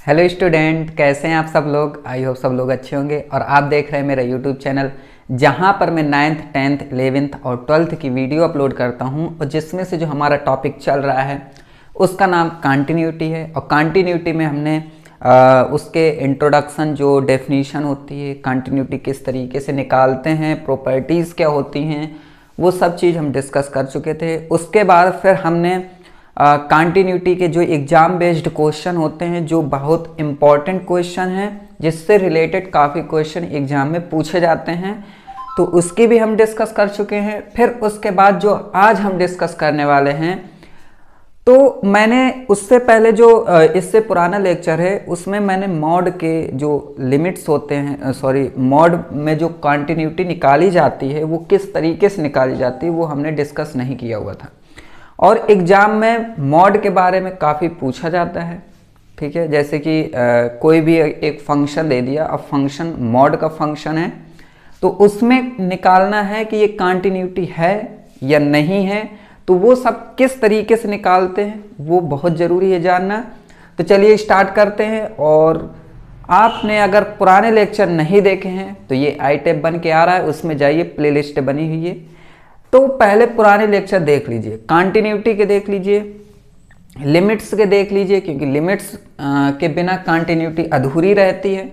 Hello student, कैसे हैं आप सब लोग। आई होप सब लोग अच्छे होंगे। और आप देख रहे हैं मेरा यूट्यूब चैनल जहां पर मैं 9th 10th 11th और 12th की वीडियो अपलोड करता हूं, और जिसमें से जो हमारा टॉपिक चल रहा है उसका नाम कंटिन्यूटी है। और कंटिन्यूटी में हमने उसके इंट्रोडक्शन, जो डेफिनीशन होती है, कंटिन्यूटी किस तरीके से निकालते हैं, प्रॉपर्टीज़ क्या होती हैं, वो सब चीज़ हम डिस्कस कर चुके थे। उसके बाद फिर हमने कंटिन्यूटी के जो एग्ज़ाम बेस्ड क्वेश्चन होते हैं, जो बहुत इम्पॉर्टेंट क्वेश्चन हैं, जिससे रिलेटेड काफ़ी क्वेश्चन एग्ज़ाम में पूछे जाते हैं, तो उसकी भी हम डिस्कस कर चुके हैं। फिर उसके बाद जो आज हम डिस्कस करने वाले हैं, तो मैंने उससे पहले जो इससे पुराना लेक्चर है उसमें मैंने मॉड के जो लिमिट्स होते हैं, मॉड में जो कंटिन्यूटी निकाली जाती है वो किस तरीके से निकाली जाती है वो हमने डिस्कस नहीं किया हुआ था। और एग्ज़ाम में मॉड के बारे में काफ़ी पूछा जाता है, ठीक है। जैसे कि कोई भी एक फंक्शन दे दिया, अब फंक्शन मॉड का फंक्शन है, तो उसमें निकालना है कि ये कंटिन्यूटी है या नहीं है, तो वो सब किस तरीके से निकालते हैं वो बहुत ज़रूरी है जानना। तो चलिए स्टार्ट करते हैं। और आपने अगर पुराने लेक्चर नहीं देखे हैं तो ये आई टैब बन के आ रहा है, उसमें जाइए, प्लेलिस्ट बनी हुई है, तो पहले पुराने लेक्चर देख लीजिए, कंटिन्यूटी के देख लीजिए, लिमिट्स के देख लीजिए, क्योंकि लिमिट्स के बिना कंटिन्यूटी अधूरी रहती है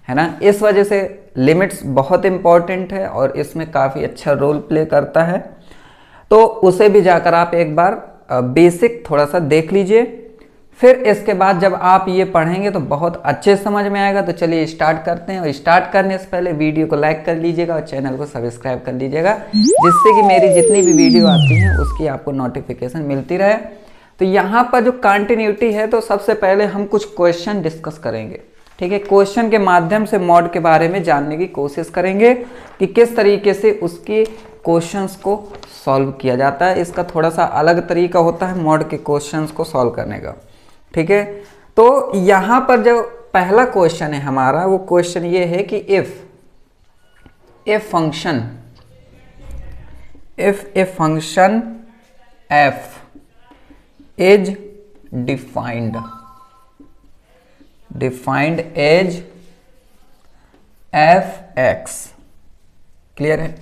ना। इस वजह से लिमिट्स बहुत इंपॉर्टेंट है और इसमें काफ़ी अच्छा रोल प्ले करता है। तो उसे भी जाकर आप एक बार बेसिक थोड़ा सा देख लीजिए। फिर इसके बाद जब आप ये पढ़ेंगे तो बहुत अच्छे समझ में आएगा। तो चलिए स्टार्ट करते हैं। और स्टार्ट करने से पहले वीडियो को लाइक कर लीजिएगा और चैनल को सब्सक्राइब कर लीजिएगा, जिससे कि मेरी जितनी भी वीडियो आती हैं उसकी आपको नोटिफिकेशन मिलती रहे। तो यहाँ पर जो कंटिन्यूटी है, तो सबसे पहले हम कुछ क्वेश्चन डिस्कस करेंगे, ठीक है। क्वेश्चन के माध्यम से मॉड के बारे में जानने की कोशिश करेंगे कि किस तरीके से उसके क्वेश्चंस को सॉल्व किया जाता है। इसका थोड़ा सा अलग तरीका होता है मॉड के क्वेश्चंस को सॉल्व करने का, ठीक है। तो यहाँ पर जो पहला क्वेश्चन है हमारा, वो क्वेश्चन ये है कि if function f is defined as fx, clear है,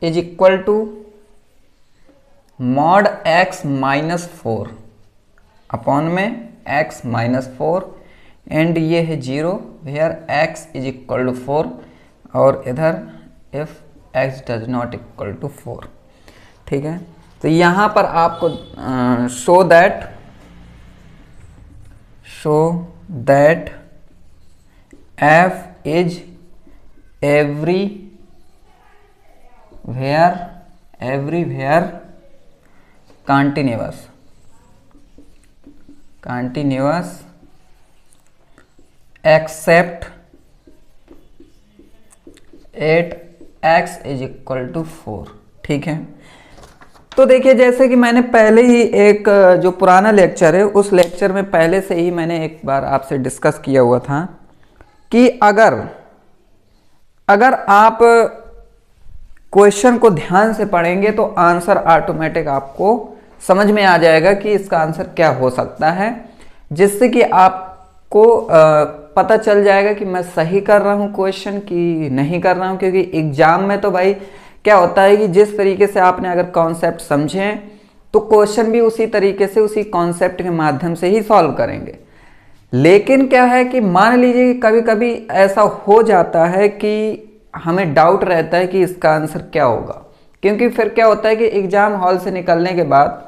is equal to mod x minus 4 upon में x माइनस 4, एंड ये है 0 where x is equal to 4, और इधर if x does not equal to 4, ठीक है। तो यहाँ पर आपको show that f is everywhere continuous except at x is equal to 4, ठीक है। तो देखिए, जैसे कि मैंने पहले ही एक जो पुराना लेक्चर है उस लेक्चर में पहले से ही मैंने एक बार आपसे डिस्कस किया हुआ था कि अगर आप क्वेश्चन को ध्यान से पढ़ेंगे तो आंसर ऑटोमेटिक आपको समझ में आ जाएगा कि इसका आंसर क्या हो सकता है, जिससे कि आपको पता चल जाएगा कि मैं सही कर रहा हूँ क्वेश्चन कि नहीं कर रहा हूँ। क्योंकि एग्जाम में तो भाई क्या होता है कि जिस तरीके से आपने अगर कॉन्सेप्ट समझे तो क्वेश्चन भी उसी तरीके से, उसी कॉन्सेप्ट के माध्यम से ही सॉल्व करेंगे। लेकिन क्या है कि मान लीजिए कि कभी कभी ऐसा हो जाता है कि हमें डाउट रहता है कि इसका आंसर क्या होगा, क्योंकि फिर क्या होता है कि एग्ज़ाम हॉल से निकलने के बाद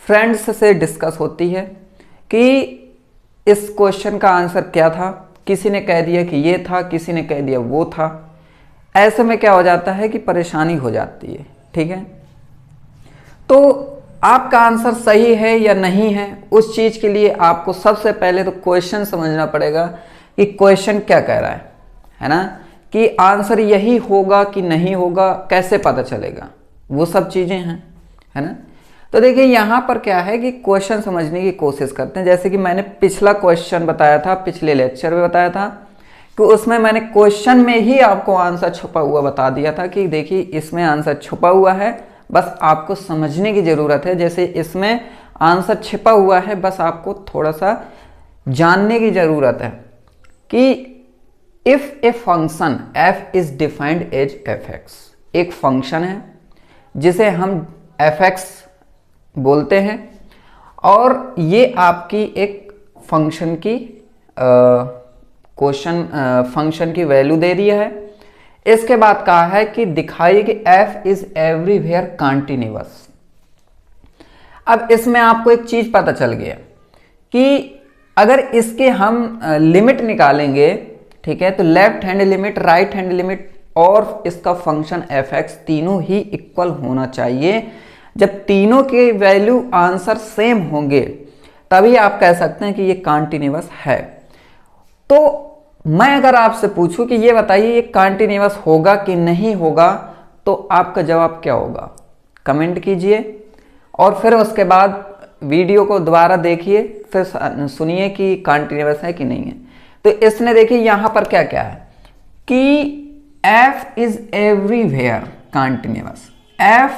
फ्रेंड्स से डिस्कस होती है कि इस क्वेश्चन का आंसर क्या था। किसी ने कह दिया कि ये था, किसी ने कह दिया वो था। ऐसे में क्या हो जाता है कि परेशानी हो जाती है, ठीक है। तो आपका आंसर सही है या नहीं है, उस चीज़ के लिए आपको सबसे पहले तो क्वेश्चन समझना पड़ेगा कि क्वेश्चन क्या कह रहा है ना, कि आंसर यही होगा कि नहीं होगा, कैसे पता चलेगा, वो सब चीज़ें हैं, है ना। तो देखिए यहाँ पर क्या है कि क्वेश्चन समझने की कोशिश करते हैं। जैसे कि मैंने पिछला क्वेश्चन बताया था, पिछले लेक्चर में बताया था कि उसमें मैंने क्वेश्चन में ही आपको आंसर छुपा हुआ बता दिया था कि देखिए इसमें आंसर छुपा हुआ है, बस आपको समझने की ज़रूरत है। जैसे इसमें आंसर छिपा हुआ है, बस आपको थोड़ा सा जानने की जरूरत है कि if a function f is defined as fx, एक फंक्शन है जिसे हम fx बोलते हैं और ये आपकी एक फंक्शन की फंक्शन की वैल्यू दे दी है। इसके बाद कहा है कि दिखाइए कि f इज एवरीवेयर कंटिन्यूअस। अब इसमें आपको एक चीज पता चल गया कि अगर इसके हम लिमिट निकालेंगे, ठीक है, तो left hand limit, right hand limit और इसका फंक्शन fx तीनों ही इक्वल होना चाहिए। जब तीनों के वैल्यू आंसर सेम होंगे तभी आप कह सकते हैं कि ये कॉन्टिन्यूअस है। तो मैं अगर आपसे पूछूं कि ये बताइए ये कॉन्टिन्यूअस होगा कि नहीं होगा, तो आपका जवाब क्या होगा? कमेंट कीजिए और फिर उसके बाद वीडियो को दोबारा देखिए, फिर सुनिए कि कॉन्टिन्यूअस है कि नहीं है। तो इसने देखिए यहां पर क्या क्या है कि f is everywhere continuous, f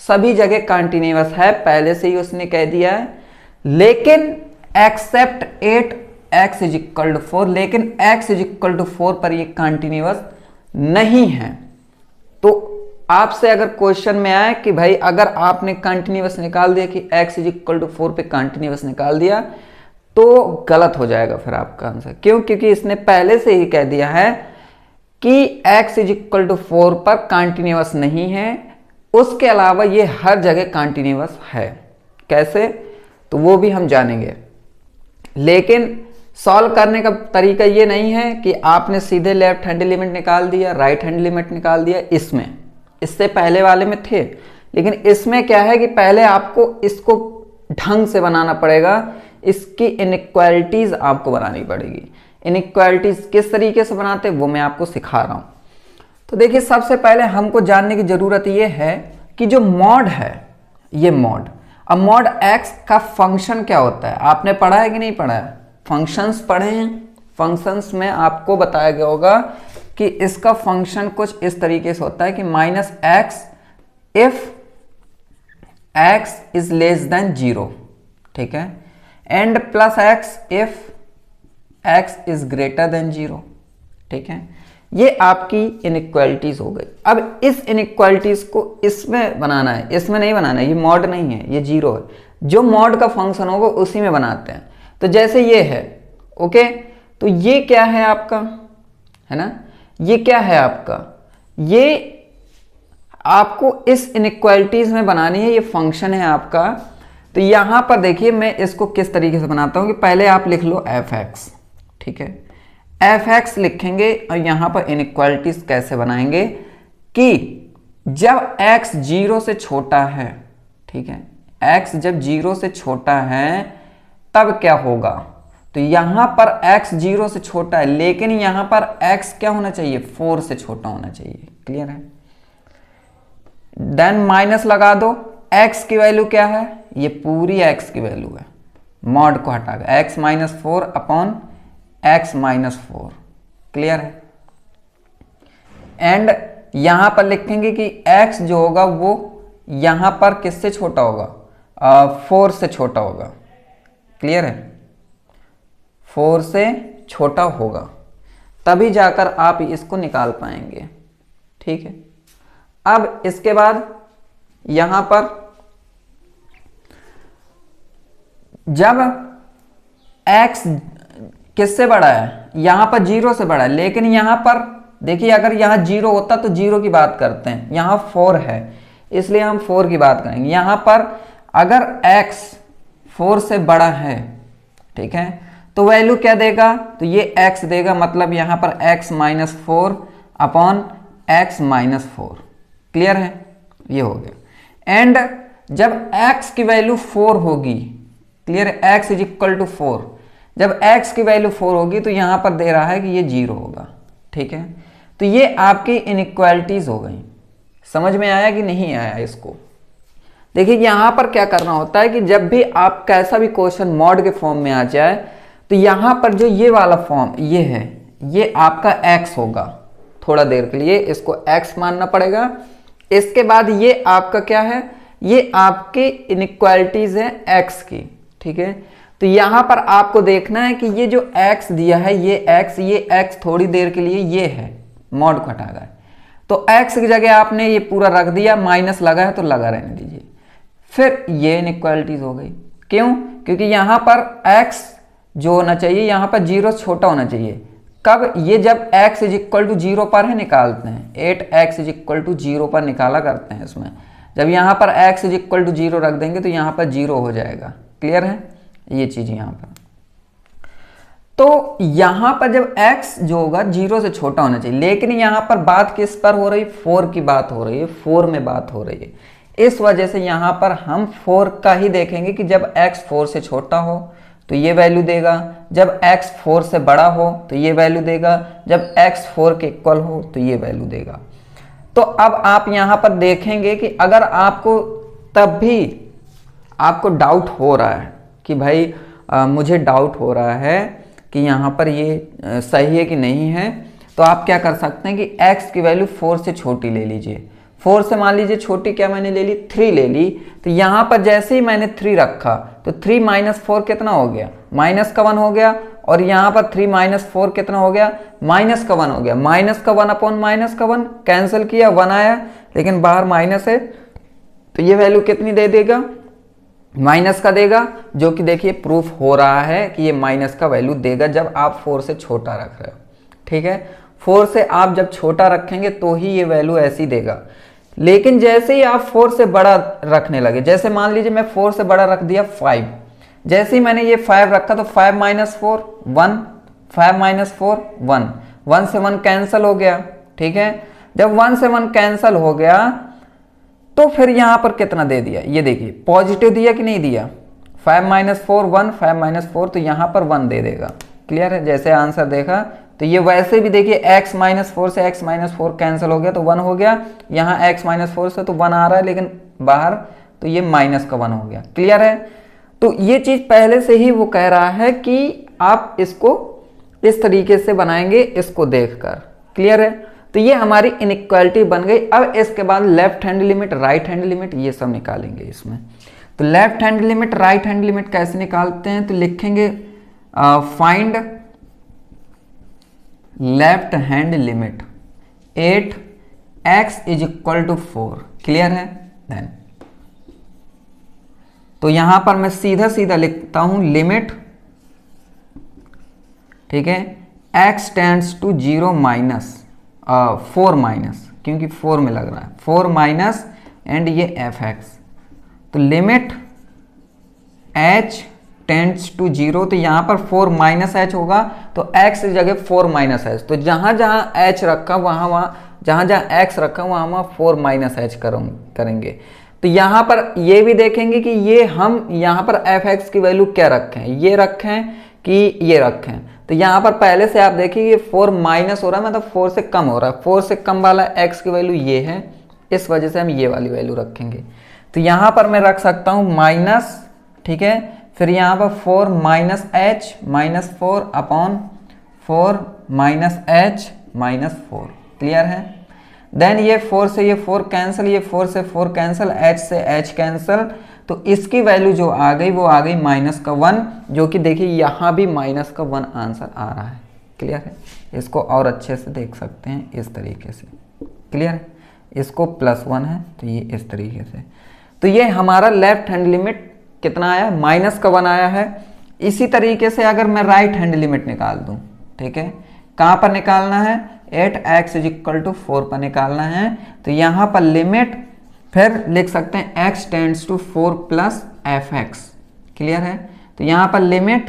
सभी जगह कॉन्टिन्यूअस है, पहले से ही उसने कह दिया है, लेकिन accept 8x is equal to 4, लेकिन x इज इक्वल टू 4 पर ये कॉन्टिन्यूअस नहीं है। तो आपसे अगर क्वेश्चन में आए कि भाई अगर आपने कंटिन्यूअस निकाल दिया कि x इज इक्वल टू 4 पे कंटिन्यूअस निकाल दिया तो गलत हो जाएगा फिर आपका आंसर। क्यों? क्योंकि इसने पहले से ही कह दिया है कि x इज इक्वल टू 4 पर कंटिन्यूअस नहीं है, उसके अलावा ये हर जगह कंटिन्यूअस है। कैसे? तो वो भी हम जानेंगे। लेकिन सॉल्व करने का तरीका ये नहीं है कि आपने सीधे लेफ्ट हैंड लिमिट निकाल दिया, राइट हैंड लिमिट निकाल दिया। इससे पहले वाले में थे, लेकिन इसमें क्या है कि पहले आपको इसको ढंग से बनाना पड़ेगा, इसकी इनइक्वालिटीज आपको बनानी पड़ेगी। इनइक्वालिटीज किस तरीके से बनाते हैं वो मैं आपको सिखा रहा हूं। तो देखिए सबसे पहले हमको जानने की जरूरत ये है कि जो मॉड है, ये मॉड, अब मॉड x का फंक्शन क्या होता है? आपने पढ़ा है कि नहीं पढ़ा है? फंक्शंस पढ़े हैं। फंक्शंस में आपको बताया गया होगा कि इसका फंक्शन कुछ इस तरीके से होता है कि -x if x is less than 0, ठीक है, and +x if x is greater than 0, ठीक है। ये आपकी इनइक्वालिटीज हो गई। अब इस इनइक्वालिटीज को इसमें बनाना है, इसमें नहीं बनाना है, ये मॉड नहीं है, ये 0 है। जो मॉड का फंक्शन होगा उसी में बनाते हैं। तो जैसे ये है, ओके, तो ये क्या है आपका, है ना, ये क्या है आपका, ये आपको इस इनइक्वालिटीज में बनानी है, ये फंक्शन है आपका। तो यहां पर देखिए मैं इसको किस तरीके से बनाता हूं कि पहले आप लिख लो fx, ठीक है, fx लिखेंगे और यहां पर इनइक्वालिटीज कैसे बनाएंगे कि जब x 0 से छोटा है, ठीक है, x जब 0 से छोटा है तब क्या होगा? तो यहां पर x 0 से छोटा है, लेकिन यहां पर x क्या होना चाहिए? 4 से छोटा होना चाहिए। क्लियर है? देन माइनस लगा दो, x की वैल्यू क्या है? ये पूरी x की वैल्यू है, मॉड को हटाकर x - 4 अपॉन x - 4। क्लियर है? एंड यहां पर लिखेंगे कि x जो होगा वो यहां पर किससे छोटा होगा? 4 से छोटा होगा। क्लियर है? 4 से छोटा होगा, तभी जाकर आप इसको निकाल पाएंगे। ठीक है, अब इसके बाद यहां पर जब x किससे बड़ा है? यहां पर 0 से बड़ा है, लेकिन यहां पर देखिए अगर यहां 0 होता तो 0 की बात करते हैं, यहां 4 है इसलिए हम 4 की बात करेंगे। यहां पर अगर x 4 से बड़ा है, ठीक है, तो वैल्यू क्या देगा? तो ये x देगा, मतलब यहां पर x - 4 अपॉन x - 4। क्लियर है? ये हो गया। एंड जब x की वैल्यू 4 होगी, क्लियर है, x इज इक्वल टू 4, जब x की वैल्यू 4 होगी तो यहां पर दे रहा है कि ये 0 होगा। ठीक है, तो ये आपकी इनइक्वालिटीज हो गई। समझ में आया कि नहीं आया? इसको देखिए यहां पर क्या करना होता है कि जब भी आप कैसा भी क्वेश्चन मॉड के फॉर्म में आ जाए तो यहां पर जो ये वाला फॉर्म ये है, ये आपका x होगा। थोड़ा देर के लिए इसको x मानना पड़ेगा। इसके बाद ये आपका क्या है? ये आपकी इनइक्वालिटीज है x की। ठीक है। तो यहाँ पर आपको देखना है कि ये जो x दिया है ये x थोड़ी देर के लिए ये है, मॉड को हटा गया, तो x की जगह आपने ये पूरा रख दिया, माइनस लगा है तो लगा रहने दीजिए। फिर ये इनइक्वालिटीज हो गई, क्यों? क्योंकि यहाँ पर x जो होना चाहिए यहाँ पर 0 छोटा होना चाहिए। कब? ये जब x इज इक्वल टू 0 पर है निकालते हैं, 8x इज इक्वल टू 0 पर निकाला करते हैं इसमें। जब यहाँ पर x इज इक्वल टू 0 रख देंगे तो यहाँ पर 0 हो जाएगा। क्लियर है ये चीज यहाँ पर? तो यहाँ पर जब x जो होगा 0 से छोटा होना चाहिए, लेकिन यहाँ पर बात किस पर हो रही है? 4 की बात हो रही है, 4 में बात हो रही है। इस वजह से यहाँ पर हम 4 का ही देखेंगे कि जब x 4 से छोटा हो तो ये वैल्यू देगा, जब x 4 से बड़ा हो तो ये वैल्यू देगा, जब x 4 के इक्वल हो तो ये वैल्यू देगा। तो अब आप यहाँ पर देखेंगे कि अगर आपको तब भी आपको डाउट हो रहा है कि भाई मुझे डाउट हो रहा है कि यहाँ पर ये सही है कि नहीं है, तो आप क्या कर सकते हैं कि x की वैल्यू 4 से छोटी ले लीजिए। 4 से मान लीजिए छोटी क्या मैंने ले ली? 3 ले ली। तो यहाँ पर जैसे ही मैंने 3 रखा तो 3 माइनस 4 कितना हो गया? माइनस का 1 हो गया। और यहाँ पर 3 माइनस 4 कितना हो गया? माइनस का 1 हो गया। माइनस का 1 अपॉन माइनस का 1 कैंसिल किया, 1 आया, लेकिन बाहर माइनस है तो ये वैल्यू कितनी दे देगा? माइनस का देगा, जो कि देखिए प्रूफ हो रहा है कि ये माइनस का वैल्यू देगा जब आप 4 से छोटा रख रहे हो। ठीक है, 4 से आप जब छोटा रखेंगे तो ही ये वैल्यू ऐसी देगा। लेकिन जैसे ही आप 4 से बड़ा रखने लगे, जैसे मान लीजिए मैं 4 से बड़ा रख दिया 5, जैसे ही मैंने ये 5 रखा तो 5 माइनस 4 1, 5 माइनस 4 1, 1 से 1 कैंसिल हो गया। ठीक है, जब 1 से 1 कैंसिल हो गया तो फिर यहां पर कितना दे दिया? ये देखिए पॉजिटिव दिया कि नहीं दिया? 5 माइनस 4 1, 5 माइनस 4, तो यहां पर 1 दे देगा। क्लियर है? जैसे आंसर देखा तो ये वैसे भी देखिए x माइनस 4 से x माइनस 4 कैंसिल हो गया तो 1 हो गया। यहाँ x माइनस 4 से तो 1 आ रहा है, लेकिन बाहर तो ये माइनस का 1 हो गया। क्लियर है? तो ये चीज पहले से ही वो कह रहा है कि आप इसको इस तरीके से बनाएंगे, इसको देखकर। क्लियर है? तो ये हमारी इनइक्वालिटी बन गई। अब इसके बाद left hand limit, right hand limit, ये सब निकालेंगे इसमें। तो left hand limit, right hand limit कैसे निकालते हैं? तो लिखेंगे find left hand limit 8x is equal to 4। Clear है? देन तो यहां पर मैं सीधा सीधा लिखता हूं लिमिट, ठीक है, x tends to 0 minus 4 minus, क्योंकि 4 में लग रहा है, 4 माइनस एंड ये fx। तो लिमिट h टेंड्स टू 0, तो यहाँ पर 4 माइनस एच होगा, तो x की जगह 4 माइनस एच। तो जहाँ जहाँ h रखा वहाँ जहाँ जहाँ x रखा वहाँ 4 माइनस एच करेंगे। तो यहाँ पर ये भी देखेंगे कि ये हम यहाँ पर fx की वैल्यू क्या रखें, ये रखें कि ये रखें। तो यहाँ पर पहले से आप देखिए ये 4 माइनस हो रहा है, मतलब 4 से कम हो रहा है। 4 से कम वाला x की वैल्यू ये है, इस वजह से हम ये वाली वैल्यू रखेंगे। तो यहाँ पर मैं रख सकता हूँ माइनस, ठीक है, फिर यहाँ पर 4 minus H minus 4 upon 4 minus H minus 4। Clear है? देन ये 4 से ये 4 कैंसिल, ये 4 से 4 कैंसिल, h से h कैंसिल, तो इसकी वैल्यू जो आ गई वो आ गई माइनस का 1, जो कि देखिए यहाँ भी माइनस का 1 आंसर आ रहा है। क्लियर है? इसको और अच्छे से देख सकते हैं इस तरीके से। क्लियर है? इसको +1 है तो ये इस तरीके से। तो ये हमारा लेफ्ट हैंड लिमिट कितना आया? माइनस का 1 आया है। इसी तरीके से अगर मैं राइट हैंड लिमिट निकाल दूं, ठीक है, कहां पर निकालना है? 8x इज इक्वल टू 4 पर निकालना है। तो यहां पर लिमिट फिर लिख सकते हैं x tends to 4 plus fx। Clear है? तो यहां पर limit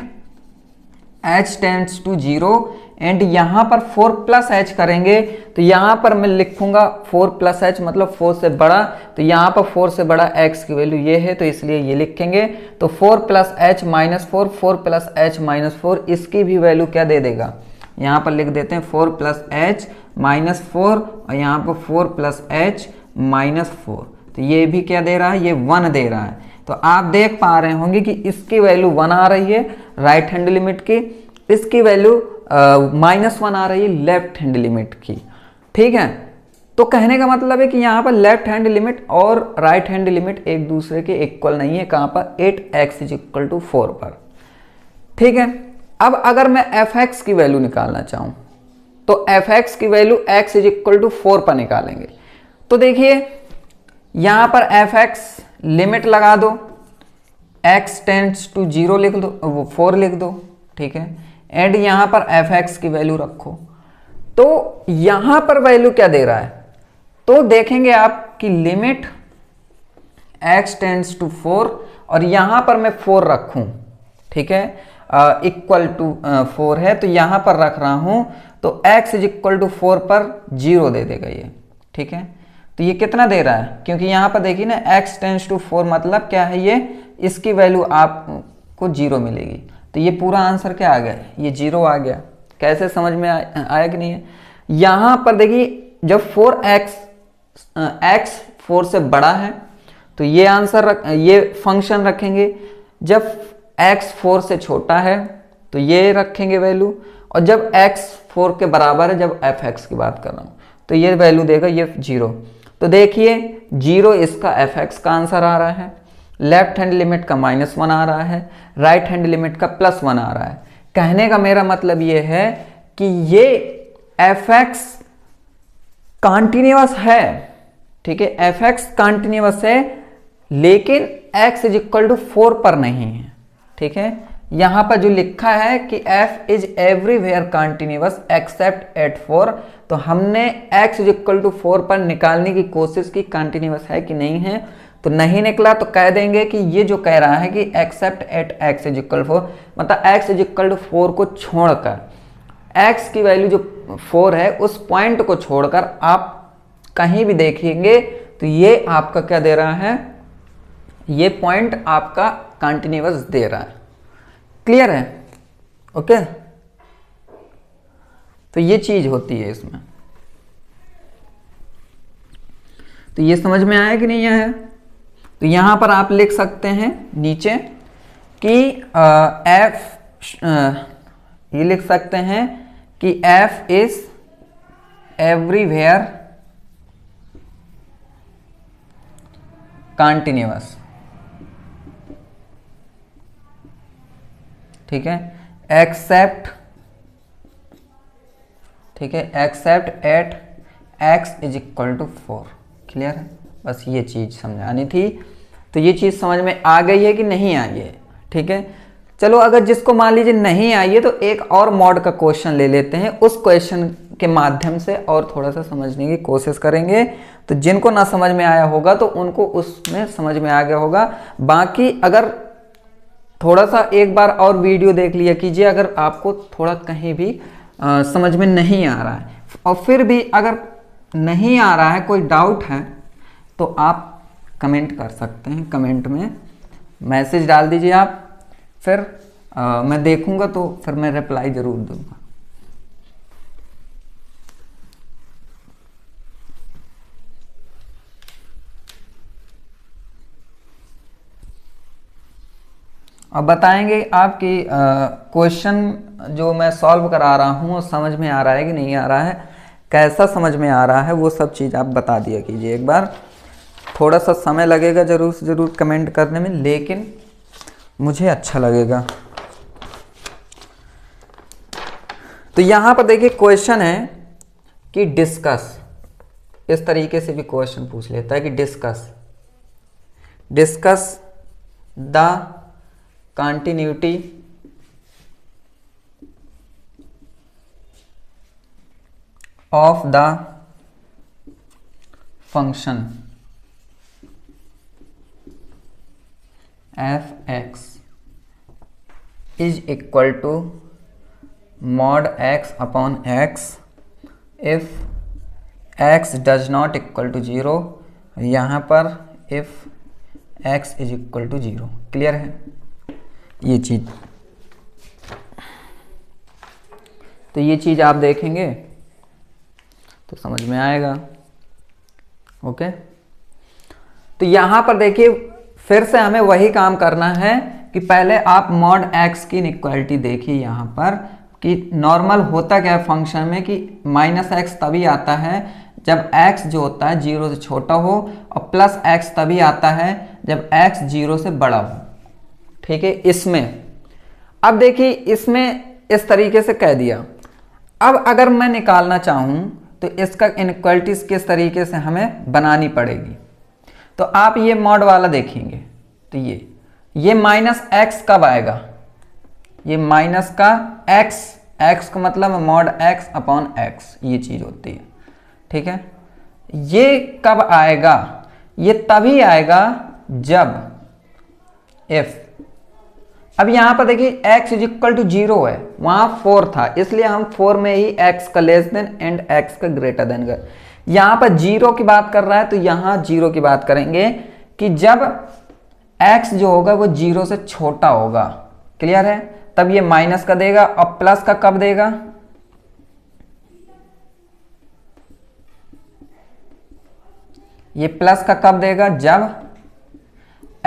h tends to 0 and यहां पर 4 प्लस h करेंगे, तो यहां पर मैं लिखूंगा 4 प्लस h मतलब 4 से बड़ा। तो यहां पर 4 से बड़ा x की वैल्यू ये है, तो इसलिए ये लिखेंगे। तो 4 plus h minus 4, 4 plus h minus 4, इसकी भी वैल्यू क्या दे देगा? यहां पर लिख देते हैं 4 प्लस h माइनस 4 और यहां पर 4 प्लस h माइनस 4। तो ये भी क्या दे रहा है? ये 1 दे रहा है। तो आप देख पा रहे होंगे कि इसकी वैल्यू 1 आ रही है राइट हैंड लिमिट की, इसकी वैल्यू -1 आ रही है लेफ्ट हैंड लिमिट की। ठीक है? तो कहने का मतलब है कि यहाँ पर लेफ्ट हैंड लिमिट और राइट हैंड लिमिट एक दूसरे के इक्वल नहीं है। कहाँ पर? 8x इज इक्वल टू 4 पर। ठीक है, अब अगर मैं fx की वैल्यू निकालना चाहूँ तो fx की value x is equal to 4 पर निकालेंगे। तो देखिए यहाँ पर fx लिमिट लगा दो, x टेंड्स टू 0 लिख दो, वो 4 लिख दो। ठीक है, एंड यहाँ पर fx की वैल्यू रखो। तो यहाँ पर वैल्यू क्या दे रहा है? तो देखेंगे आप कि लिमिट x टेंड्स टू 4 और यहाँ पर मैं 4 रखूँ। ठीक है, इक्वल टू 4 है तो यहाँ पर रख रहा हूँ, तो x इज इक्वल टू 4 पर 0 दे देगा ये। ठीक है, तो ये कितना दे रहा है? क्योंकि यहाँ पर देखिए ना x टेंड्स टू 4 मतलब क्या है, ये इसकी वैल्यू आपको 0 मिलेगी। तो ये पूरा आंसर क्या आ गया? ये 0 आ गया। कैसे समझ में आया कि नहीं है? यहाँ पर देखिए जब 4x 4 से बड़ा है तो ये आंसर ये फंक्शन रखेंगे, जब x 4 से छोटा है तो ये रखेंगे वैल्यू, और जब x 4 के बराबर है, जब fx की बात कर रहा हूँ, तो ये वैल्यू देगा ये 0। तो देखिए 0 इसका fx का आंसर आ रहा है, लेफ्ट हैंड लिमिट का -1 आ रहा है, राइट हैंड लिमिट का +1 आ रहा है। कहने का मेरा मतलब ये है कि ये fx कॉन्टिन्यूअस है। ठीक है, fx कॉन्टिन्यूअस है लेकिन x इज इक्वल टू 4 पर नहीं है। ठीक है, यहां पर जो लिखा है कि f is everywhere continuous accept eight 4, तो हमने x इज इक्वल टू 4 पर निकालने की कोशिश की कॉन्टिन्यूअस है कि नहीं है, तो नहीं निकला तो कह देंगे कि ये जो कह रहा है कि accept at x is equal 4, मतलब x इज इक्वल टू 4 को छोड़कर, x की वैल्यू जो 4 है उस पॉइंट को छोड़कर आप कहीं भी देखेंगे तो ये आपका क्या दे रहा है, ये पॉइंट आपका कंटिन्यूअस दे रहा है। क्लियर है? ओके, तो ये चीज होती है इसमें। तो ये समझ में आया कि नहीं आया? तो यहां पर आप लिख सकते हैं नीचे कि ये लिख सकते हैं कि f इज एवरीवेयर कंटिन्यूअस। ठीक है, एक्सेप्ट, ठीक है, except at x is equal to 4। Clear है? बस ये चीज समझानी थी। तो ये चीज समझ में आ गई है कि नहीं आई है? ठीक है, चलो अगर जिसको मान लीजिए नहीं आई है तो एक और मॉड का क्वेश्चन ले लेते हैं, उस क्वेश्चन के माध्यम से और थोड़ा सा समझने की कोशिश करेंगे। तो जिनको ना समझ में आया होगा तो उनको उसमें समझ में आ गया होगा। बाकी अगर थोड़ा सा एक बार और वीडियो देख लिया कीजिए अगर आपको थोड़ा कहीं भी समझ में नहीं आ रहा है, और फिर भी अगर नहीं आ रहा है, कोई डाउट है, तो आप कमेंट कर सकते हैं। कमेंट में मैसेज डाल दीजिए आप, फिर मैं देखूंगा तो फिर मैं रिप्लाई जरूर दूंगा। अब बताएंगे आपकी क्वेश्चन जो मैं सॉल्व करा रहा हूँ समझ में आ रहा है कि नहीं आ रहा है, कैसा समझ में आ रहा है, वो सब चीज़ आप बता दिया कीजिए। एक बार थोड़ा सा समय लगेगा जरूर से जरूर कमेंट करने में, लेकिन मुझे अच्छा लगेगा। तो यहाँ पर देखिए क्वेश्चन है कि डिस्कस, इस तरीके से भी क्वेश्चन पूछ लेता है कि discuss the continuity of the function f(x) is equal to mod x upon x if x does not equal to 0, यहाँ पर if x is equal to 0। Clear है ये चीज? तो ये चीज आप देखेंगे तो समझ में आएगा। ओके, तो यहां पर देखिए फिर से हमें वही काम करना है कि पहले आप मॉड x की इनइक्वालिटी देखिए यहां पर कि नॉर्मल होता क्या है फंक्शन में कि -x तभी आता है जब x जो होता है 0 से छोटा हो, और प्लस x तभी आता है जब x 0 से बड़ा हो। ठीक है, इसमें अब देखिए इसमें इस तरीके से कह दिया। अब अगर मैं निकालना चाहूं तो इसका इनइक्वालिटीज किस तरीके से हमें बनानी पड़ेगी। तो आप ये मॉड वाला देखेंगे तो ये माइनस एक्स कब आएगा, ये माइनस का x का मतलब मॉड x अपॉन x, ये चीज होती है। ठीक है, ये कब आएगा, ये तभी आएगा जब if, अब यहां पर देखिए x इज इक्वल टू 0 है, वहां 4 था, इसलिए हम 4 में ही x का लेस देन एंड x का ग्रेटर देन कर, यहां पर 0 की बात कर रहा है तो यहां 0 की बात करेंगे कि जब x जो होगा वो 0 से छोटा होगा। क्लियर है, तब ये माइनस का देगा, और प्लस का कब देगा, ये प्लस का कब देगा, जब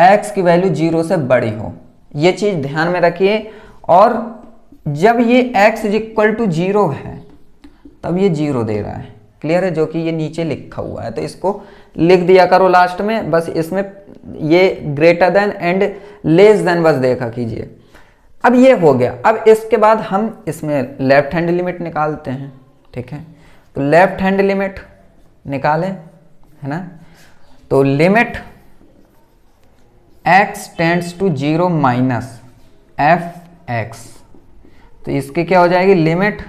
x की वैल्यू 0 से बड़ी हो। ये चीज ध्यान में रखिए। और जब ये x इज इक्वल टू 0 है तब ये 0 दे रहा है। क्लियर है, जो कि ये नीचे लिखा हुआ है, तो इसको लिख दिया करो लास्ट में, बस इसमें ये greater than and less than बस देखा कीजिए। अब ये हो गया। अब इसके बाद हम इसमें लेफ्ट हैंड लिमिट निकालते हैं। ठीक है, तो लेफ्ट हैंड लिमिट निकालें, है ना, तो limit x tends to 0 minus f(x), तो इसकी क्या हो जाएगी, limit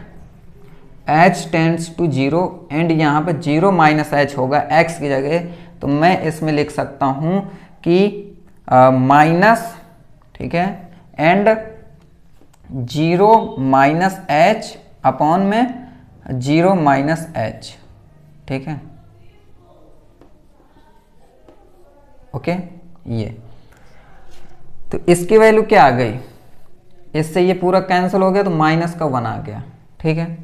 h tends to 0 and यहाँ पर 0 माइनस h होगा x की जगह, तो मैं इसमें लिख सकता हूँ कि माइनस, ठीक है, एंड 0 माइनस h अपॉन में 0 माइनस h। ठीक है, ओके, ये तो इसकी वैल्यू क्या आ गई, इससे ये पूरा कैंसिल हो गया तो माइनस का 1 आ गया। ठीक है,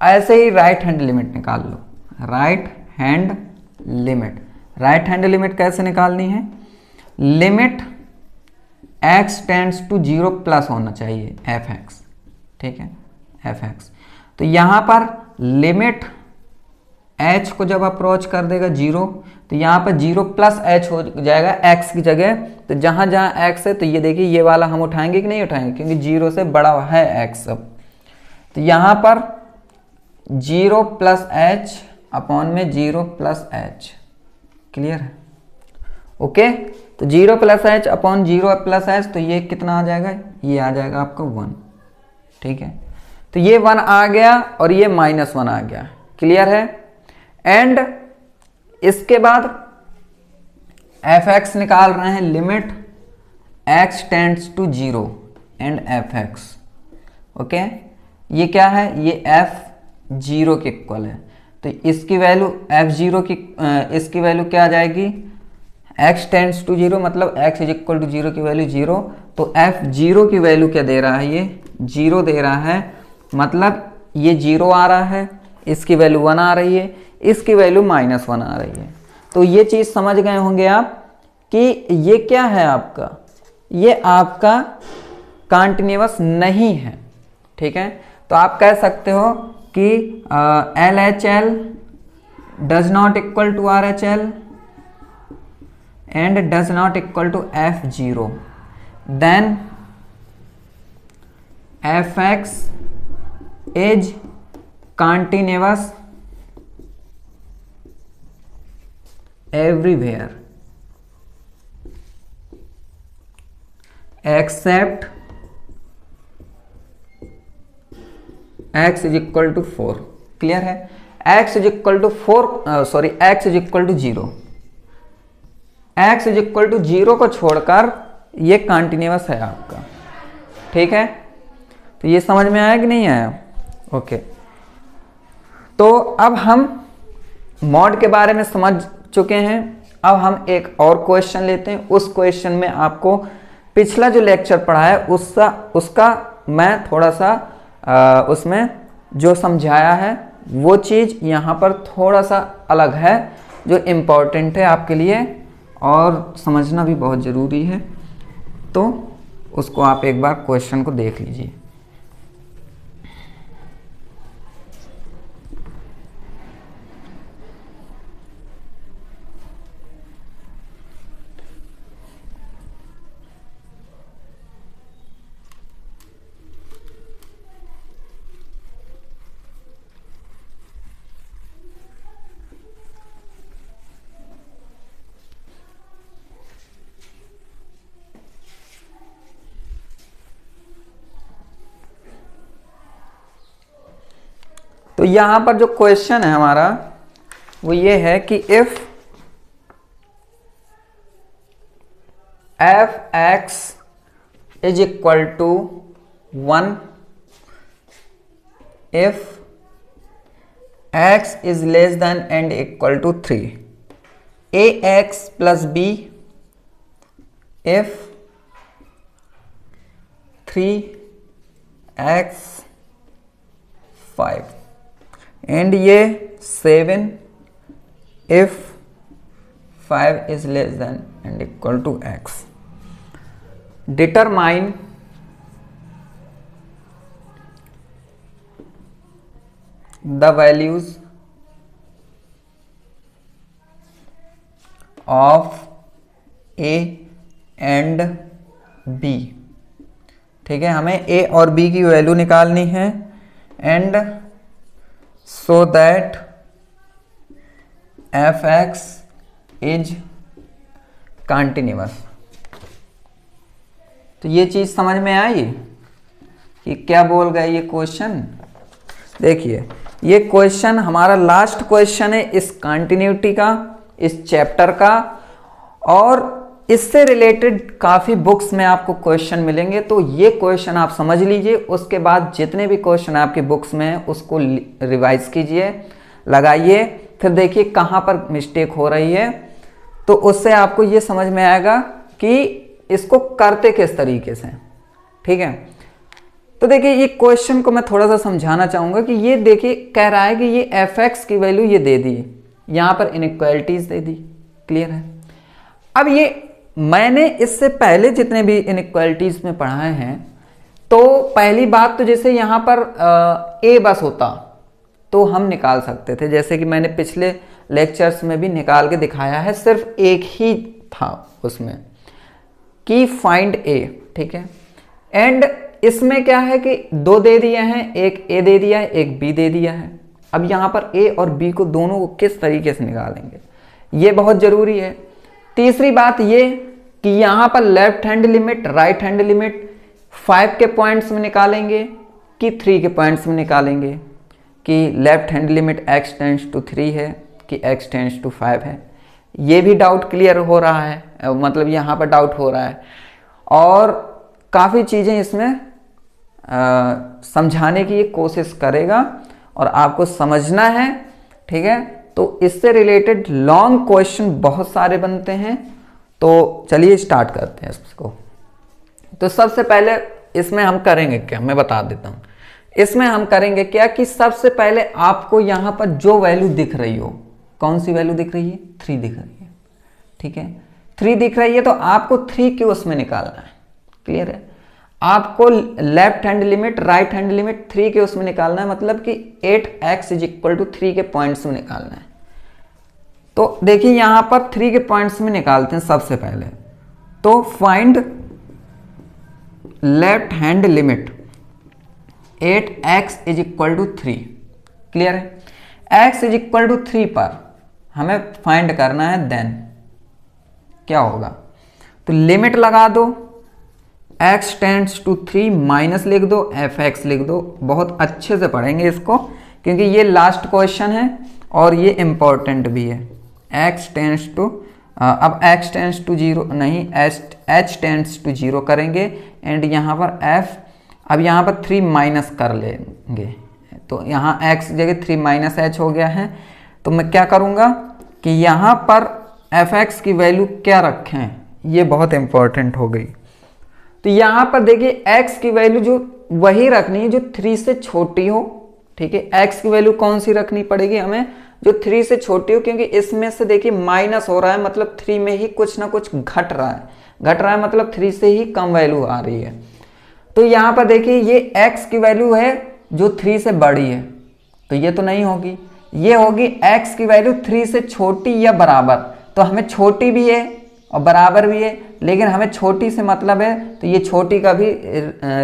ऐसे ही राइट हैंड लिमिट निकाल लो। Right hand limit, right hand limit कैसे निकालनी है, limit x tends to 0 plus होना चाहिए f(x). ठीक है, f(x), तो यहां पर लिमिट h को जब अप्रोच कर देगा 0 तो यहाँ पर 0 प्लस h हो जाएगा x की जगह। तो जहां जहां x है तो ये देखिए ये वाला हम उठाएंगे कि नहीं उठाएंगे, क्योंकि 0 से बड़ा है x अब। तो यहाँ पर 0 प्लस h अपॉन में 0 प्लस h। क्लियर है, ओके, तो 0 plus h upon 0 plus h, तो ये कितना आ जाएगा, ये आ जाएगा आपका 1। ठीक है, तो ये 1 आ गया और ये -1 आ गया। क्लियर है, एंड इसके बाद f(x) निकाल रहे हैं, limit x tends to 0 and f(x). Okay, ये क्या है, ये f(0) के इक्वल है, तो इसकी वैल्यू f(0) की इसकी वैल्यू क्या आ जाएगी, x टेंड्स टू 0 मतलब x इज इक्वल टू 0 की वैल्यू 0, तो f(0) की वैल्यू क्या दे रहा है, ये 0 दे रहा है, मतलब ये 0 आ रहा है, इसकी वैल्यू 1 आ रही है, इसकी वैल्यू -1 आ रही है। तो ये चीज समझ गए होंगे आप कि ये क्या है आपका, ये आपका कंटीन्यूअस नहीं है। ठीक है, तो आप कह सकते हो कि LHL does not equal to RHL and does not equal to f(0), then f(x) is continuous everywhere except x is equal to 4। Clear है, x is equal to 4 sorry x is equal to 0, x is equal to 0 को छोड़कर ये continuous है आपका। ठीक है, तो ये समझ में आया कि नहीं आया, ओके। तो अब हम मॉड के बारे में समझ चुके हैं, अब हम एक और क्वेश्चन लेते हैं। उस क्वेश्चन में आपको पिछला जो लेक्चर पढ़ा है उसका मैं थोड़ा सा उसमें जो समझाया है वो चीज़ यहाँ पर थोड़ा सा अलग है, जो इम्पोर्टेंट है आपके लिए और समझना भी बहुत ज़रूरी है। तो उसको आप एक बार क्वेश्चन को देख लीजिए। तो यहां पर जो क्वेश्चन है हमारा वो ये है कि if f x is equal to 1, if x is less than and equal to 3, ax plus b if 3x 5 and ये 7 if 5 is less than and equal to x. Determine the values of a and b. ठीक है, हमें a और b की value निकालनी है and so that F x is continuous. तो ये चीज समझ में आई कि क्या बोल गए ये क्वेश्चन। देखिए ये क्वेश्चन हमारा लास्ट क्वेश्चन है इस कंटिन्यूटी का, इस चैप्टर का, और इससे रिलेटेड काफ़ी बुक्स में आपको क्वेश्चन मिलेंगे। तो ये क्वेश्चन आप समझ लीजिए, उसके बाद जितने भी क्वेश्चन आपके बुक्स में हैं उसको रिवाइज कीजिए, लगाइए, फिर देखिए कहाँ पर मिस्टेक हो रही है। तो उससे आपको ये समझ में आएगा कि इसको करते किस तरीके से। ठीक है, तो देखिए ये क्वेश्चन को मैं थोड़ा सा समझाना चाहूँगा कि ये देखिए कह रहा है कि ये एफ एक्स की वैल्यू ये दे दी, यहाँ पर इनइक्वालिटीज दे दी, क्लियर है। अब ये मैंने इससे पहले जितने भी इनइक्वालिटीज में पढ़ाए हैं, तो पहली बात तो जैसे यहाँ पर ए बस होता तो हम निकाल सकते थे, जैसे कि मैंने पिछले लेक्चर्स में भी निकाल के दिखाया है, सिर्फ एक ही था उसमें कि फाइंड ए। ठीक है, एंड इसमें क्या है कि दो दे दिए हैं, एक ए दे दिया है, एक बी दे दिया है। अब यहाँ पर ए और बी को दोनों को किस तरीके से निकालेंगे ये बहुत जरूरी है। तीसरी बात ये कि यहाँ पर left hand limit, right hand limit 5 के पॉइंट्स में निकालेंगे कि 3 के पॉइंट्स में निकालेंगे, कि left hand limit x tends to 3 है कि x टेंड्स टू 5 है। ये भी डाउट क्लियर हो रहा है, मतलब यहाँ पर डाउट हो रहा है, और काफ़ी चीज़ें इसमें समझाने की ये कोशिश करेगा और आपको समझना है। ठीक है, तो इससे रिलेटेड लॉन्ग क्वेश्चन बहुत सारे बनते हैं। तो चलिए स्टार्ट करते हैं इसको। तो सबसे पहले इसमें हम करेंगे क्या, मैं बता देता हूँ। इसमें हम करेंगे क्या कि सबसे पहले आपको यहाँ पर जो वैल्यू दिख रही हो, कौन सी वैल्यू दिख रही है, 3 दिख रही है। ठीक है, 3 दिख रही है तो आपको 3 के उसमें निकालना है, क्लियर है। आपको left hand limit, right hand limit 3 के उसमें निकालना है, मतलब कि 8x इज इक्वल टू 3 के पॉइंट्स में निकालना है। तो देखिए यहां पर 3 के पॉइंट्स में निकालते हैं सबसे पहले। तो find left hand limit 8x is equal to 3, clear है। x इज इक्वल टू 3 पर हमें फाइंड करना है, देन क्या होगा, तो लिमिट लगा दो, x टेंड्स टू 3 माइनस लिख दो, fx लिख दो। बहुत अच्छे से पढ़ेंगे इसको क्योंकि ये लास्ट क्वेश्चन है और ये इंपॉर्टेंट भी है। x टेंड्स टू, अब x टेंड्स टू 0 नहीं, h टेंड्स टू 0 करेंगे एंड यहाँ पर f, अब यहाँ पर 3 माइनस कर लेंगे, तो यहाँ x जगह 3 माइनस h हो गया है। तो मैं क्या करूँगा कि यहाँ पर fx की वैल्यू क्या रखें, ये बहुत इंपॉर्टेंट हो गई। तो यहाँ पर देखिए x की वैल्यू जो वही रखनी है जो 3 से छोटी हो। ठीक है, x की वैल्यू कौन सी रखनी पड़ेगी हमें, जो 3 से छोटी हो, क्योंकि इसमें से देखिए माइनस हो रहा है, मतलब 3 में ही कुछ ना कुछ घट रहा है, मतलब 3 से ही कम वैल्यू आ रही है। तो यहाँ पर देखिए ये x की वैल्यू है जो 3 से बड़ी है, तो ये तो नहीं होगी, ये होगी x की वैल्यू 3 से छोटी या बराबर। तो हमें छोटी भी है और बराबर भी है, लेकिन हमें छोटी से मतलब है, तो ये छोटी का भी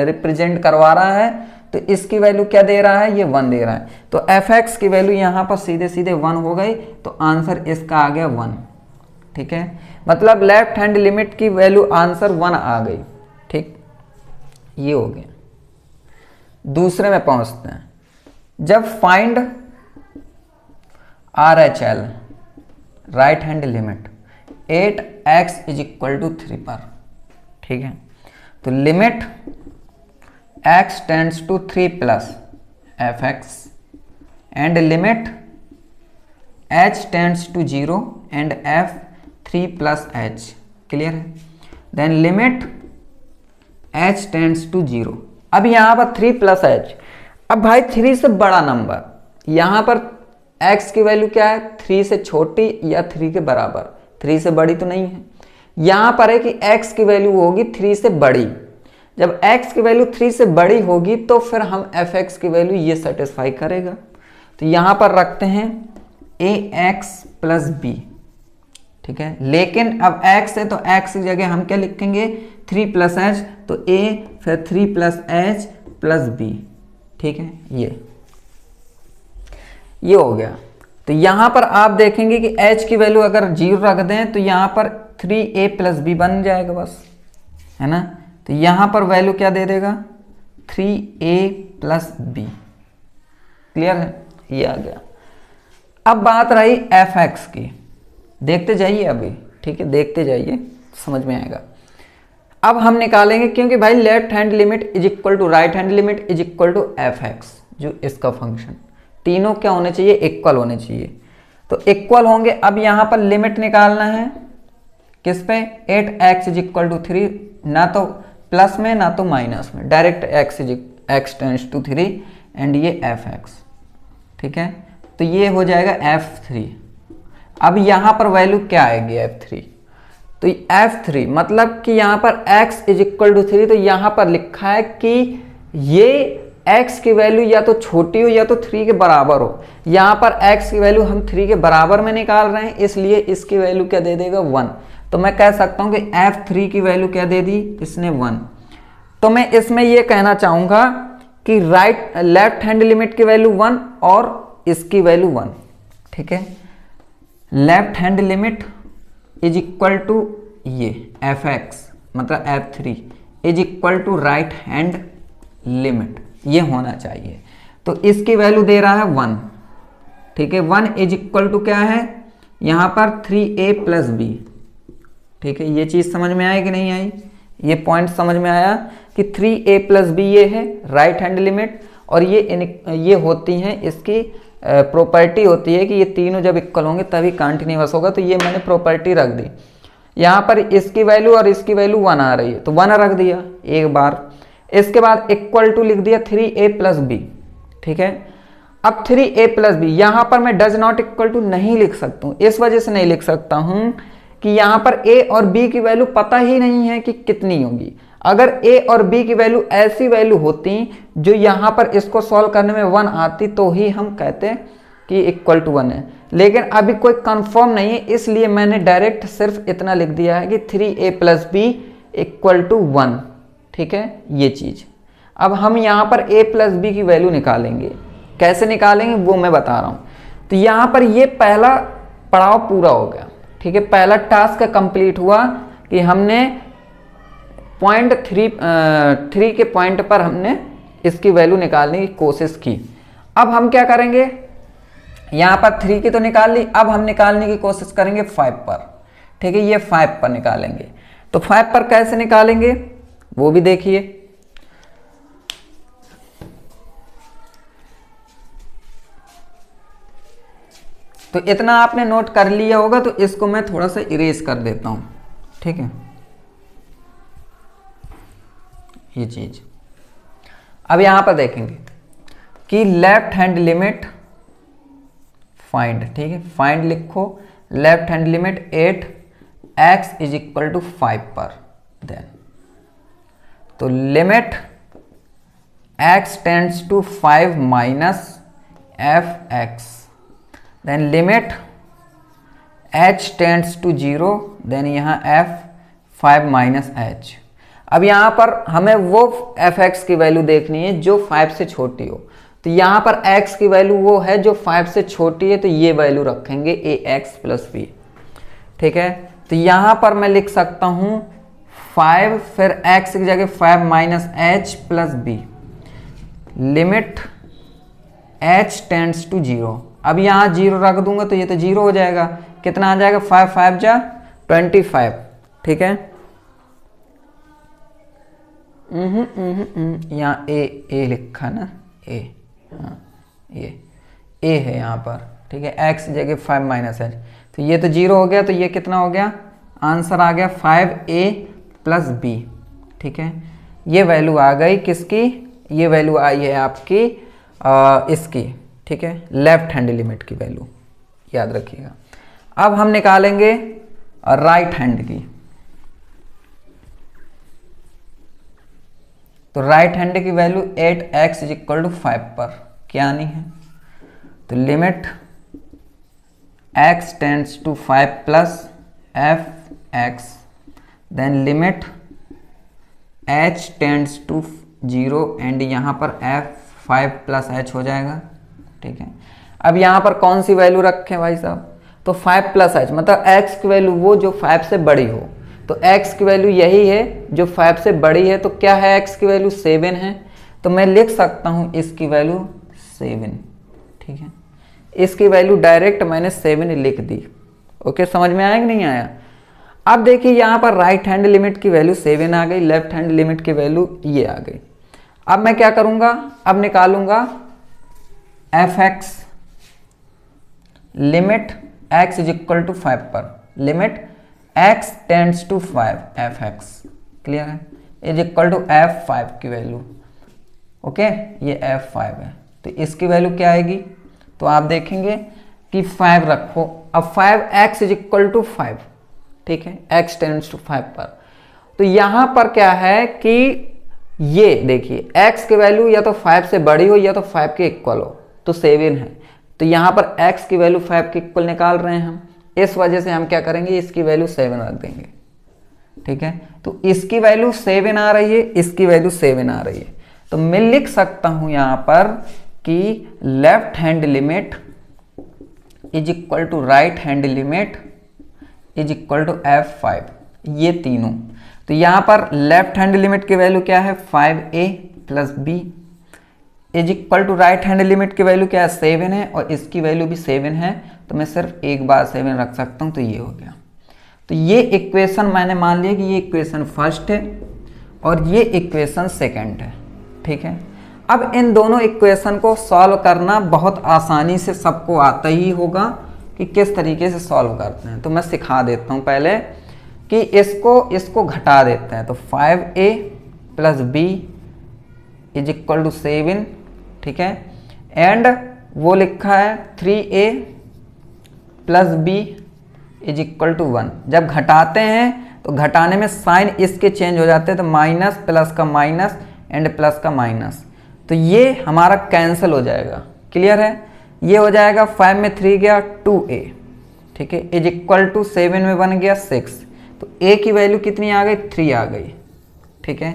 रिप्रेजेंट करवा रहा है। तो इसकी वैल्यू क्या दे रहा है, ये 1 दे रहा है। तो fx की वैल्यू यहाँ पर सीधे सीधे 1 हो गई, तो आंसर इसका आ गया 1। ठीक है, मतलब लेफ्ट हैंड लिमिट की वैल्यू आंसर 1 आ गई। ठीक, ये हो गया। दूसरे में पहुंचते हैं। जब find RHL right hand limit 8x is equal to 3 पर, ठीक है, तो limit x tends to 3 plus fx and limit h tends to 0 and f 3 plus h, clear है। Then limit h tends to 0। अब यहां पर 3 प्लस h, अब भाई 3 से बड़ा नंबर, यहां पर x की वैल्यू क्या है, 3 से छोटी या 3 के बराबर, 3 से बड़ी तो नहीं है। यहां पर है कि x की वैल्यू होगी 3 से बड़ी, जब x की वैल्यू 3 से बड़ी होगी तो फिर हम fx की वैल्यू ये सेटिस्फाई करेगा। तो यहां पर रखते हैं ax प्लस b, ठीक है, लेकिन अब x है तो x की जगह हम क्या लिखेंगे 3 प्लस h, तो a फिर 3 प्लस h प्लस b, ठीक है, ये हो गया। तो यहां पर आप देखेंगे कि h की वैल्यू अगर 0 रख दें तो यहां पर 3a प्लस b बन जाएगा बस, है ना। तो यहां पर वैल्यू क्या दे देगा 3a प्लस b, क्लियर है, ये आ गया। अब बात रही fx की, देखते जाइए अभी, ठीक है, देखते जाइए, समझ में आएगा। अब हम निकालेंगे, क्योंकि भाई left hand limit is equal to right hand limit is equal to fx, जो इसका फंक्शन, तीनों क्या होने चाहिए, इक्वल होने चाहिए। तो इक्वल होंगे। अब यहां पर लिमिट निकालना है किस पे, 8x इज इक्वल टू 3, ना तो प्लस में ना तो माइनस में, direct x tends to 3 and ये fx, ठीक है, तो ये हो जाएगा f3। अब यहां पर वैल्यू क्या आएगी f3, तो f3 मतलब कि यहां पर x इज इक्वल टू 3, तो यहां पर लिखा है कि ये x की वैल्यू या तो छोटी हो या तो 3 के बराबर हो। यहां पर x की वैल्यू हम 3 के बराबर में निकाल रहे हैं, इसलिए इसकी वैल्यू क्या दे देगा 1। तो मैं कह सकता हूं कि f3 की वैल्यू क्या दे दी इसने 1। तो मैं इसमें यह कहना चाहूंगा कि लेफ्ट हैंड लिमिट की वैल्यू 1 और इसकी वैल्यू 1, ठीक है, left hand limit is equal to ये fx मतलब f3 is equal to right hand limit, ये होना चाहिए। तो इसकी वैल्यू दे रहा है 1, ठीक है, 1 इज इक्वल टू क्या है यहां पर 3a प्लस b, ठीक है, ये चीज समझ में आई कि नहीं आई, ये पॉइंट समझ में आया कि 3a प्लस b ये है राइट हैंड लिमिट, और ये होती हैं इसकी प्रॉपर्टी होती है कि ये तीनों जब इक्वल होंगे तभी कंटिन्यूअस होगा। तो ये मैंने प्रॉपर्टी रख दी, यहाँ पर इसकी वैल्यू और इसकी वैल्यू 1 आ रही है तो 1 रख दिया एक बार। इसके बाद इक्वल टू लिख दिया 3a प्लस b, ठीक है। अब 3a प्लस b यहां पर मैं डज नॉट इक्वल टू नहीं लिख सकता हूं, इस वजह से नहीं लिख सकता हूं कि यहां पर a और b की वैल्यू पता ही नहीं है कि कितनी होगी। अगर a और b की वैल्यू ऐसी वैल्यू होती जो यहां पर इसको सॉल्व करने में 1 आती तो ही हम कहते कि इक्वल टू 1 है, लेकिन अभी कोई कंफर्म नहीं है, इसलिए मैंने डायरेक्ट सिर्फ इतना लिख दिया है कि 3a plus b equal to 1, ठीक है, ये चीज। अब हम यहां पर a प्लस b की वैल्यू निकालेंगे, कैसे निकालेंगे वो मैं बता रहा हूं। तो यहां पर ये पहला पड़ाव पूरा हो गया, ठीक है, पहला टास्क कंप्लीट हुआ कि हमने पॉइंट 3 के पॉइंट पर हमने इसकी वैल्यू निकालने की कोशिश की। अब हम क्या करेंगे, यहां पर 3 की तो निकाल ली, अब हम निकालने की कोशिश करेंगे 5 पर, ठीक है, ये 5 पर निकालेंगे। तो 5 पर कैसे निकालेंगे वो भी देखिए। तो इतना आपने नोट कर लिया होगा, तो इसको मैं थोड़ा सा इरेज कर देता हूं, ठीक है, ये चीज। अब यहां पर देखेंगे कि लेफ्ट हैंड लिमिट फाइंड, ठीक है, फाइंड लिखो left hand limit 8x is equal to 5 पर, देन तो limit x tends to 5 minus fx, then limit h tends to 0, then यहाँ f 5 माइनस h। अब यहाँ पर हमें वो fx की वैल्यू देखनी है जो 5 से छोटी हो, तो यहाँ पर x की वैल्यू वो है जो 5 से छोटी है, तो ये वैल्यू रखेंगे ax प्लस b, ठीक है। तो यहाँ पर मैं लिख सकता हूँ 5 फिर x की जगह 5 minus h plus b, limit h tends to 0। अब यहाँ 0 रख दूंगा तो ये तो 0 हो जाएगा। कितना आ जाएगा 5 5 जा 25। ठीक है, यहाँ ए लिखा ना, ए, हाँ ये ए है यहाँ पर। ठीक है, x जगह 5 माइनस एच, तो ये तो 0 हो गया, तो ये कितना हो गया, आंसर आ गया 5a प्लस बी। ठीक है, ये वैल्यू आ गई किसकी, ये वैल्यू आई है आपकी इसकी। ठीक है, लेफ्ट हैंड लिमिट की वैल्यू याद रखिएगा। अब हम निकालेंगे राइट हैंड की। तो राइट हैंड की value 8x is equal to 5 पर क्या आनी है, तो limit x tends to 5 plus f(x), then limit h tends to 0 and यहाँ पर f5 प्लस h हो जाएगा। ठीक है, अब यहाँ पर कौन सी वैल्यू रखें भाई साहब, तो 5 प्लस h मतलब x की वैल्यू वो जो 5 से बड़ी हो, तो x की वैल्यू यही है जो 5 से बड़ी है। तो क्या है, x की वैल्यू 7 है, तो मैं लिख सकता हूँ इसकी वैल्यू 7। ठीक है, इसकी वैल्यू डायरेक्ट मैंने 7 लिख दी। ओके, समझ में आया कि नहीं आया। अब देखिए यहाँ पर राइट हैंड लिमिट की वैल्यू 7 आ गई, लेफ्ट हैंड लिमिट की वैल्यू ये आ गई। अब मैं क्या करूँगा, अब निकालूंगा f(x) limit x is equal to 5 पर, limit x tends to 5 f(x), clear है, इज इक्वल टू f5 की वैल्यू। ओके, ये f5 है, तो इसकी वैल्यू क्या आएगी, तो आप देखेंगे कि 5 रखो। अब 5x इज इक्वल टू 5। ठीक है, x टेंड्स टू 5 पर, तो यहां पर क्या है कि ये देखिए x की वैल्यू या तो 5 से बड़ी हो या तो 5 के इक्वल हो, तो 7 है, तो यहां पर x की वैल्यू 5 के इक्वल निकाल रहे हैं हम, इस वजह से हम क्या करेंगे, इसकी वैल्यू 7 रख देंगे। ठीक है, तो इसकी वैल्यू 7 आ रही है, इसकी वैल्यू 7 आ रही है, तो मैं लिख सकता हूं यहां पर कि left hand limit is equal to right hand limit is equal to f5, ये तीनों। तो यहां पर लेफ्ट हैंड लिमिट की वैल्यू क्या है 5a plus b is equal to right hand limit की वैल्यू क्या है 7 है, और इसकी वैल्यू भी 7 है, तो मैं सिर्फ एक बार 7 रख सकता हूं, तो ये हो गया। तो ये इक्वेशन मैंने मान लिया कि ये इक्वेशन फर्स्ट है और ये इक्वेशन सेकंड है। ठीक है, अब इन दोनों इक्वेशन को सॉल्व करना बहुत आसानी से सबको आता ही होगा कि किस तरीके से सॉल्व करते हैं, तो मैं सिखा देता हूं पहले कि इसको घटा देते हैं। तो 5a plus b is equal to 7। ठीक है, एंड वो लिखा है 3a plus b is equal to 1। जब घटाते हैं तो घटाने में साइन इसके चेंज हो जाते हैं, तो माइनस प्लस का माइनस एंड प्लस का माइनस, तो ये हमारा कैंसिल हो जाएगा। क्लियर है, ये हो जाएगा 5 में 3 गया 2a। ठीक है, इज इक्वल टू 7 में 1 गया 6, तो a की वैल्यू कितनी आ गई 3 आ गई। ठीक है,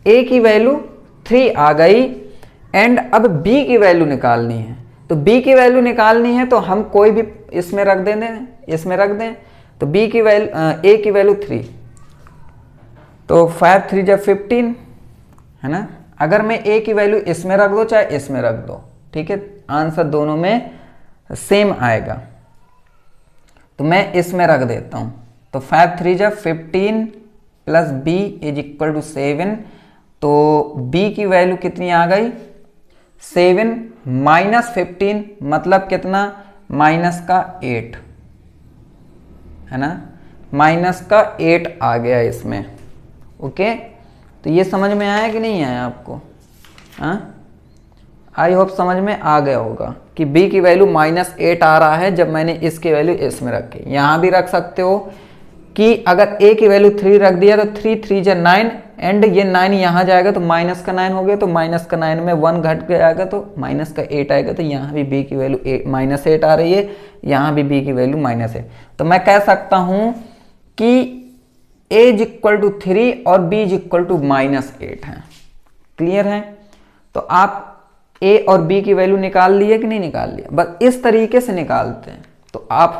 a की वैल्यू 3 आ गई, एंड अब b की वैल्यू निकालनी है। तो b की वैल्यू निकालनी है तो हम कोई भी इसमें रख दें, इसमें रख दें, तो b की वैल्यू a की वैल्यू 3, तो 5 3 जब 15 है ना। अगर मैं a की वैल्यू इसमें रख दो चाहे इसमें रख दो, ठीक है, आंसर दोनों में सेम आएगा, तो मैं इसमें रख देता हूं। तो 5 3 जब 15 plus b is equal to 7, तो b की वैल्यू कितनी आ गई 7 माइनस 15 मतलब कितना माइनस का 8 है ना, माइनस का 8 आ गया इसमें। ओके, तो ये समझ में आया कि नहीं आया आपको, हाँ, आई होप समझ में आ गया होगा कि b की वैल्यू -8 आ रहा है जब मैंने इसकी वैल्यू इसमें रखी। यहाँ भी रख सकते हो कि अगर a की वैल्यू 3 रख दिया तो 3 3 जा 9 एंड ये 9 यहाँ जाएगा तो माइनस का 9 हो गया, तो माइनस का 9 में 1 घट जाएगा तो माइनस का 8 आएगा, तो यहाँ भी b की वैल्यू -8 आ रही है, यहाँ भी b की वैल्यू -8। तो मैं कह सकता हूँ कि a इज इक्वल टू 3 और b इज इक्वल टू -8 है। क्लियर है, तो आप a और b की वैल्यू निकाल लिए कि नहीं निकाल लिया, बस इस तरीके से निकालते हैं। तो आप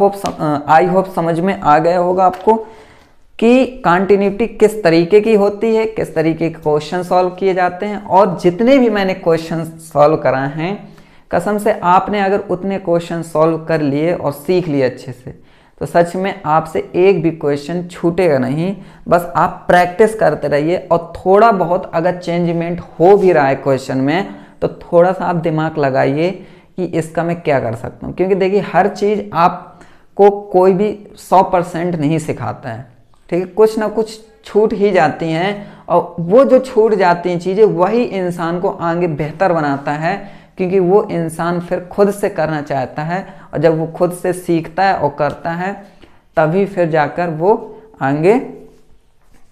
आई होप समझ में आ गया होगा आपको कि कॉन्टिन्यूटी किस तरीके की होती है, किस तरीके के क्वेश्चन सॉल्व किए जाते हैं, और जितने भी मैंने क्वेश्चन सॉल्व कराए हैं कसम से आपने अगर उतने क्वेश्चन सॉल्व कर लिए और सीख लिए अच्छे से, तो सच में आपसे एक भी क्वेश्चन छूटेगा नहीं। बस आप प्रैक्टिस करते रहिए, और थोड़ा बहुत अगर चेंजमेंट हो भी रहा है क्वेश्चन में, तो थोड़ा सा आप दिमाग लगाइए कि इसका मैं क्या कर सकता हूँ। क्योंकि देखिए, हर चीज़ आपको कोई भी 100% नहीं सिखाता है, ठीक है। कुछ ना कुछ छूट ही जाती हैं, और वो जो छूट जाती हैं चीज़ें, वही इंसान को आगे बेहतर बनाता है। क्योंकि वो इंसान फिर खुद से करना चाहता है, और जब वो खुद से सीखता है और करता है, तभी फिर जाकर वो आगे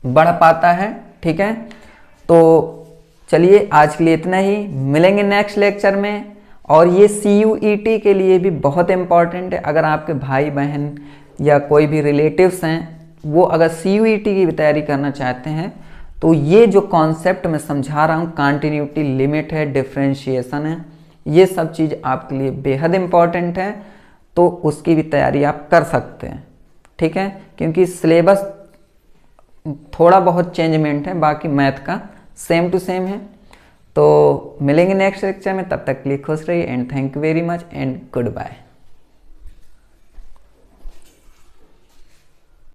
बढ़ पाता है, ठीक है। तो चलिए, आज के लिए इतना ही, मिलेंगे नेक्स्ट लेक्चर में। और ये CUET के लिए भी बहुत इम्पॉर्टेंट है। अगर आपके भाई बहन या कोई भी रिलेटिव्स हैं, वो अगर CUET की भी तैयारी करना चाहते हैं, तो ये जो कॉन्सेप्ट मैं समझा रहा हूँ, कंटिन्यूटी, लिमिट है, डिफरेंशिएशन है, ये सब चीज़ आपके लिए बेहद इम्पॉर्टेंट है। तो उसकी भी तैयारी आप कर सकते हैं, ठीक है। क्योंकि सिलेबस थोड़ा बहुत चेंजमेंट है, बाकी मैथ का सेम टू सेम है। तो मिलेंगे नेक्स्ट लेक्चर में, तब तक के लिए खुश रहिए, and thank you very much, and good bye.